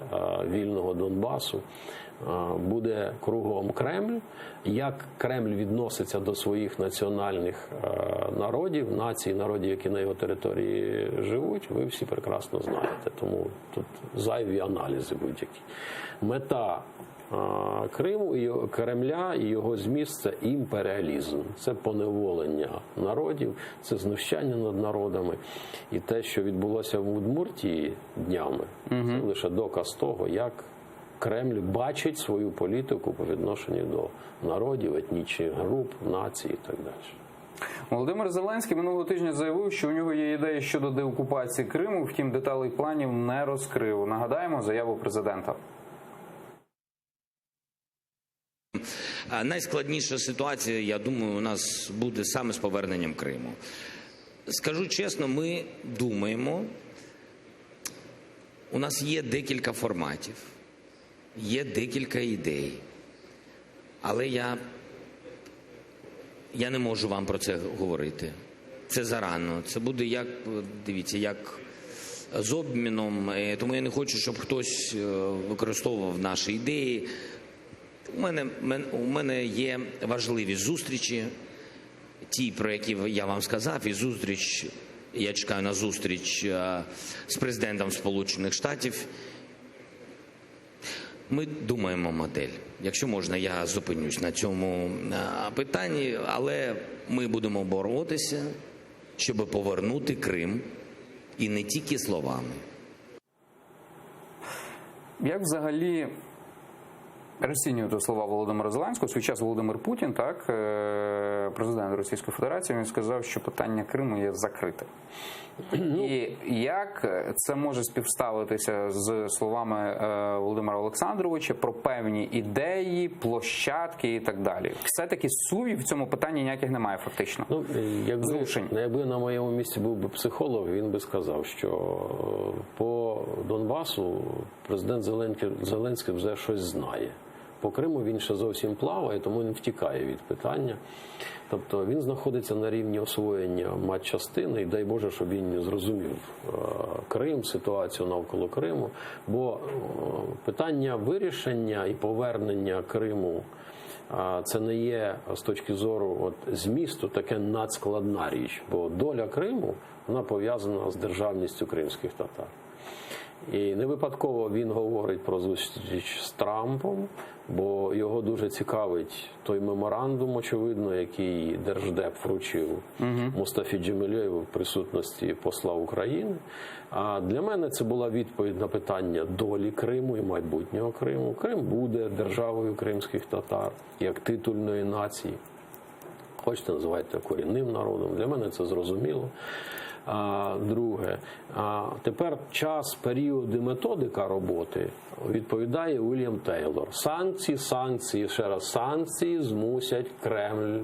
вільного Донбасу, буде кругом Кремль. Як Кремль відноситься до своїх національних народів, націй, народів, які на його території живуть, ви всі прекрасно знаєте. Тому тут зайві аналізи будь-які. Мета Криму і Кремля і його зміст – це імперіалізм, це поневолення народів, це знущання над народами. І те, що відбулося в Удмуртії днями, це лише доказ того, як Кремль бачить свою політику по відношенню до народів, етнічних груп, націй і так далі. Володимир Зеленський минулого тижня заявив, що у нього є ідеї щодо деокупації Криму, втім деталей планів не розкрив. Нагадаємо заяву президента. Найскладніша ситуація, я думаю, у нас буде саме з поверненням Криму. Скажу чесно, ми думаємо, у нас є декілька форматів, є декілька ідей, але я не можу вам про це говорити. Це зарано, це буде як, дивіться, як з обміном, тому я не хочу, щоб хтось використовував наші ідеї. У мене є важливі зустрічі, ті, про які я вам сказав, і я чекаю на зустріч з президентом Сполучених Штатів. Ми думаємо модель. Якщо можна, я зупинюсь на цьому питанні, але ми будемо боротися, щоб повернути Крим, і не тільки словами. Як взагалі розцінюєте слова Володимира Зеленського? У свій час Володимир Путін, так, президент Російської Федерації, він сказав, що питання Криму є закрите. І як це може співставитися з словами Володимира Олександровича про певні ідеї, площадки і так далі? Все-таки сувів в цьому питанні ніяких немає фактично. Якби на моєму місці був би психолог, він би сказав, що по Донбасу президент Зеленський вже щось знає. По Криму він ще зовсім плаває, тому він втікає від питання. Тобто він знаходиться на рівні освоєння матчастини, і дай Боже, щоб він зрозумів Крим, ситуацію навколо Криму. Бо питання вирішення і повернення Криму це не є з точки зору змісту таке надскладна річ. Бо доля Криму, вона пов'язана з державністю кримських татар. І не випадково він говорить про зустріч з Трампом, бо його дуже цікавить той меморандум, очевидно, який Держдеп вручив Мустафі Джемілєву в присутності посла України. А для мене це була відповідь на питання долі Криму і майбутнього Криму. Крим буде державою кримських татар, як титульної нації. Хочете, називайте корінним народом. Для мене це зрозуміло. Друге, тепер час, період і методика роботи відповідає Уільям Тейлор. Санкції, ще раз, санкції змусять Кремль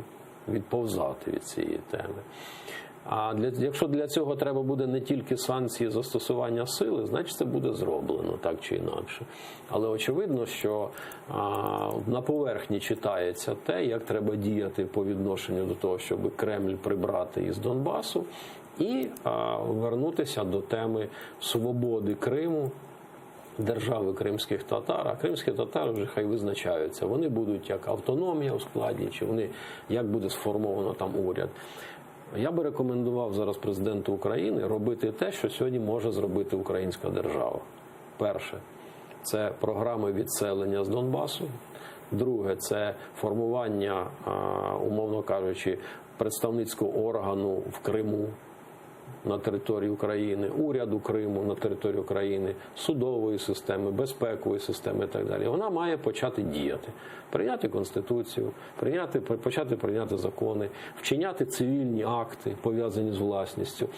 відповзати від цієї теми. Якщо для цього треба буде не тільки санкції застосування сили, значить це буде зроблено так чи інакше. Але очевидно, що на поверхні читається те, як треба діяти по відношенню до того, щоб Кремль прибрати із Донбасу, і вернутися до теми свободи Криму, держави кримських татар. А кримські татари вже хай визначаються. Вони будуть як автономія у складі, чи вони як буде сформовано там уряд. Я би рекомендував зараз президенту України робити те, що сьогодні може зробити українська держава. Перше – це програми відселення з Донбасу. Друге – це формування, умовно кажучи, представницького органу в Криму, на території України, уряду Криму на території України, судової системи, безпекової системи і так далі. Вона має почати діяти. Прийняти Конституцію, почати прийняти закони, вчиняти цивільні акти, пов'язані з власністю.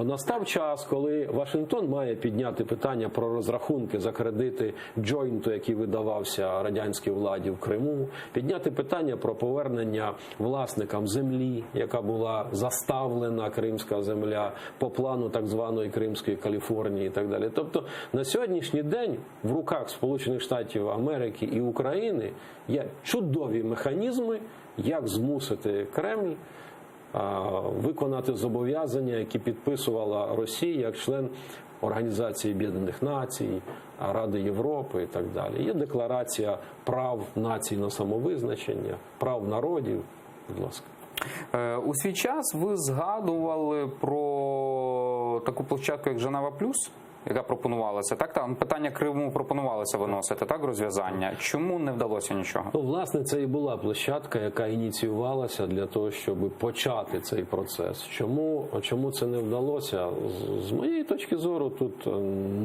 Настав час, коли Вашингтон має підняти питання про розрахунки за кредити джойнту, який видавався радянській владі в Криму, підняти питання про повернення власникам землі, яка була заставлена, кримська земля, по плану так званої Кримської Каліфорнії і так далі. Тобто на сьогоднішній день в руках Сполучених Штатів Америки і України є чудові механізми, як змусити Кремль виконати зобов'язання, які підписувала Росія як член Організації Об'єднаних Націй, Ради Європи і так далі. Є декларація прав націй на самовизначення, прав народів. Будь ласка. У свій час ви згадували про таку площадку, як Женева Плюс, яка пропонувалася, так? Там питання Криму пропонувалося виносити, так, розв'язання. Чому не вдалося нічого? Ну, власне, це і була площадка, яка ініціювалася для того, щоб почати цей процес. Чому це не вдалося? З моєї точки зору, тут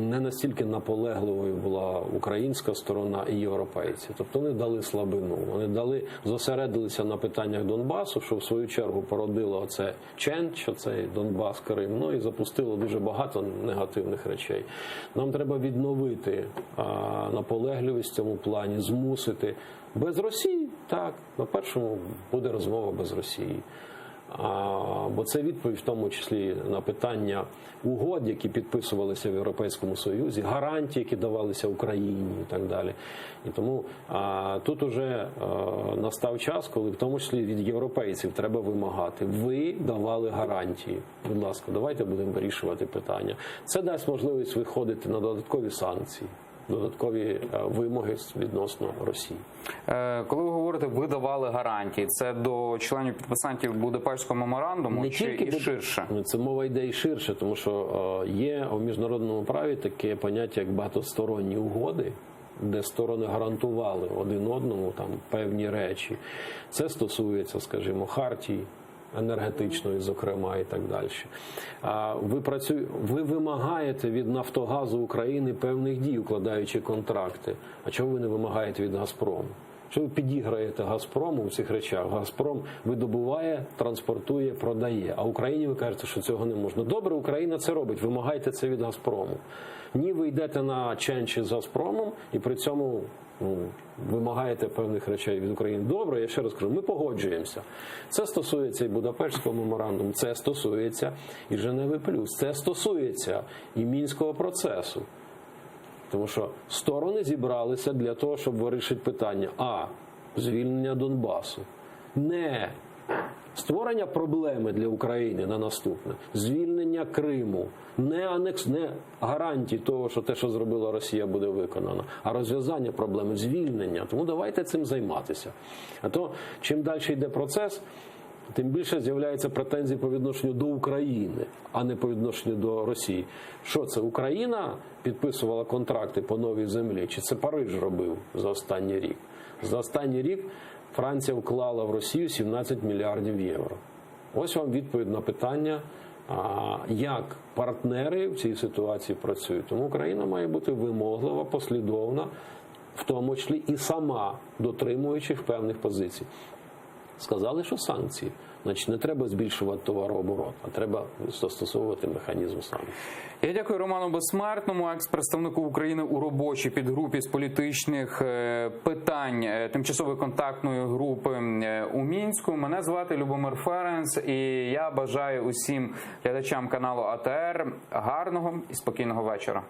не настільки наполегливою була українська сторона і європейці. Тобто вони дали слабину, вони зосередилися на питаннях Донбасу, що в свою чергу породило оце ченч, оцей Донбас, Крим, ну і запустило дуже багато негативних речей. Нам треба відновити наполегливість в цьому плані, змусити без Росії, так, на першому буде розмова без Росії. Бо це відповідь в тому числі на питання угод, які підписувалися в Європейському Союзі, гарантії, які давалися Україні і так далі. І тому тут уже настав час, коли в тому числі від європейців треба вимагати. Ви давали гарантії. Будь ласка, давайте будемо вирішувати питання. Це дасть можливість виходити на додаткові санкції, додаткові вимоги відносно Росії. Коли ви говорите, ви давали гарантії, це до членів підписантів Будапештського меморандуму Не чи тільки і ширше? Це мова йде і ширше, тому що є у міжнародному праві таке поняття, як багатосторонні угоди, де сторони гарантували один одному там певні речі. Це стосується, скажімо, хартії енергетичної, зокрема, і так далі. Ви вимагаєте від Нафтогазу України певних дій, укладаючи контракти. А чого ви не вимагаєте від Газпрому? Що ви підіграєте Газпрому в цих речах? Газпром видобуває, транспортує, продає. А Україні ви кажете, що цього не можна. Добре, Україна це робить, вимагайте це від Газпрому. Ні, ви йдете на ченчі з Газпромом і при цьому вимагаєте певних речей від України. Добре, я ще раз кажу, ми погоджуємося. Це стосується і Будапештського меморандуму, це стосується і Женеви Плюс, це стосується і Мінського процесу. Тому що сторони зібралися для того, щоб вирішити питання звільнення Донбасу. Не створення проблеми для України на наступне, звільнення Криму, не гарантії того, що те, що зробила Росія, буде виконано, а розв'язання проблеми, звільнення. Тому давайте цим займатися. А то, чим далі йде процес, тим більше з'являються претензії по відношенню до України, а не по відношенню до Росії. Що це, Україна підписувала контракти по новій землі, чи це Париж робив за останній рік? За останній рік Франція вклала в Росію 17 мільярдів євро. Ось вам відповідь на питання, як партнери в цій ситуації працюють. Тому Україна має бути вимоглива, послідовна, в тому числі і сама дотримуючих певних позицій. Сказали, що санкції. Значить, не треба збільшувати товарооборот, а треба застосовувати механізм санкцій. Я дякую Роману Безсмертному, екс-представнику України у робочій підгрупі з політичних питань тимчасової контактної групи у Мінську. Мене звати Любомир Ференц, і я бажаю усім глядачам каналу АТР гарного і спокійного вечора.